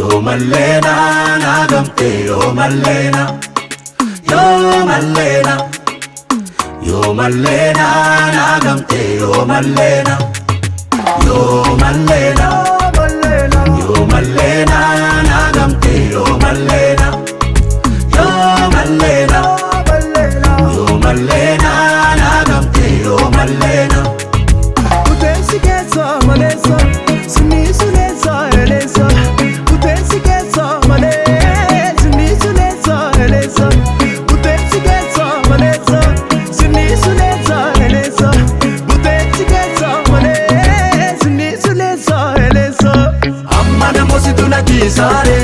Yo Malena nagamte yo Malena Yo Malena Yo Malena nagamte yo Malena Yo Malena Yo Malena nagamte yo Malena Yo Malena Yo Malena nagamte yo Malena Utensi kesa malesa Suni sunesa elesa Utensi kesa malesa Suni sunesa elesa Utensi kesa malesa Suni sunesa elesa Utensi kesa malesa Suni sunesa elesa Amma namosi tunakisare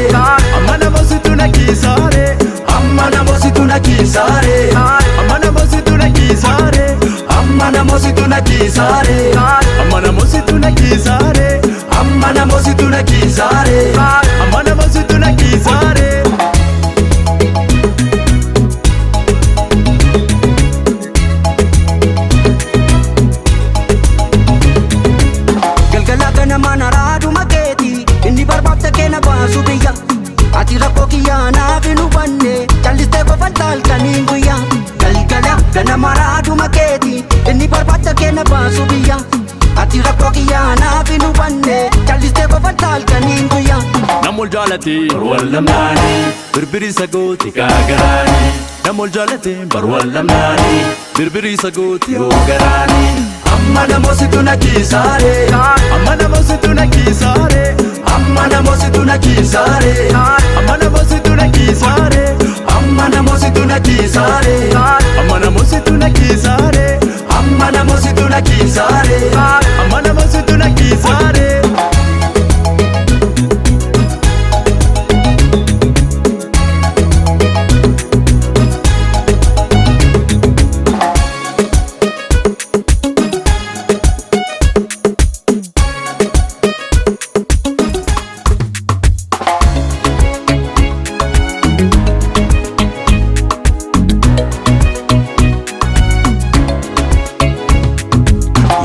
Amma namosi tunakisare Amma namosi tunakisare Amma namosi tunakisare Amma namosi tunakisare Amma namosi tunakisare Amma namosi tunakisare Amma namosi tunakisare Galgala ganama naraadu makeeti inni barbaadde keena baasu biyya ati rakkoo kiyyaa naaf hin hubanne callistee qofan halkaniin guyyaa galgala ganama naraadu makeeti inni barbaadde keena baasu biyya ati rakkoo kiyyaa naaf hin hubanne callistee qofan halkaniin guyyaa Namol jaalate Barwal lamnaani birbiri sagooti gaagaraani Namol jaalate Barwal lamnaani birbiri sagooti yoo garaani Amma namosi tunakisare Amma namosi tunakisare Amma namosi tunakisare Amma namosi tunakisare Amma namosi tunakisare Amma namosi tunakisare Amma namosi tunakisare Amma namosi tunakisare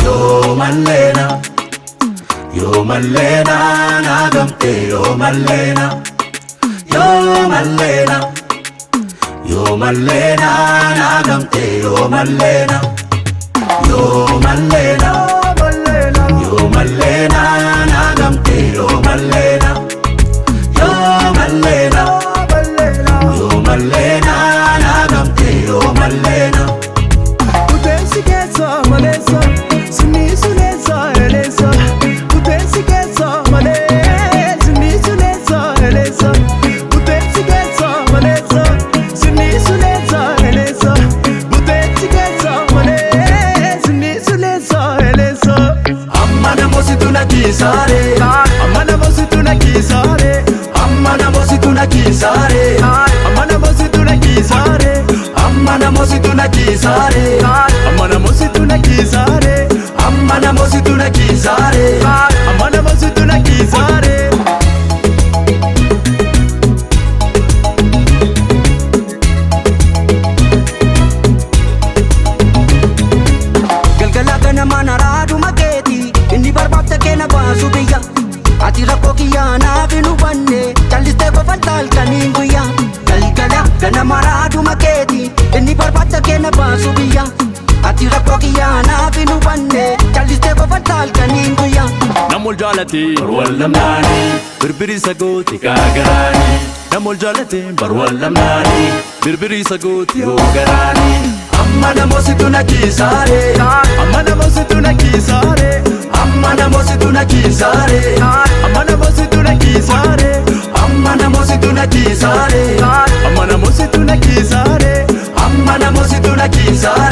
Yo Malena Yo Malena nagamte yo Malena Yo Malena Yo Malena nagamte yo Malena Yo Malena Yo Malena nagamte yo Malena Yo Malena Yo Malena nagamte yo Malena Utensi kesa malesa Suni sunesa elesa Utensi kesa malesa Suni sunesa elesa Utensi kesa malesa Suni sunesa elesa Utensi kesa malesa Suni sunesa elesa Amma namosi tunakisare Amma namosi tunakisare Amma namosi tunakisare Amma namosi tunakisare Amma namosi tunakisare Amma namosi tunakisare Amma namosi tunakisare Amma namosi tunakisare galgala ganama naraadu makeeti inni barbaadde keena baasu biyya ati rakkoo kiyyaa naaf hin hubanne callistee qofan halkaniin guyyaa galgala ganama naraadu makeeti inni barbaadde keena baasu biyya ati rakkoo kiyyaa naaf hin hubanne callistee qofan halkaniin guyyaa Namol jaalate Barwal lamnaani birbiri sagooti gaagaraani Namol jaalate Barwal lamnaani birbiri sagooti yoo garaani Amma namosi tunakisare Amma namosi tunakisare Amma namosi tunakisare Amma namosi tunakisare Amma namosi tunakisare Amma namosi tunakisare Amma namosi tunakisare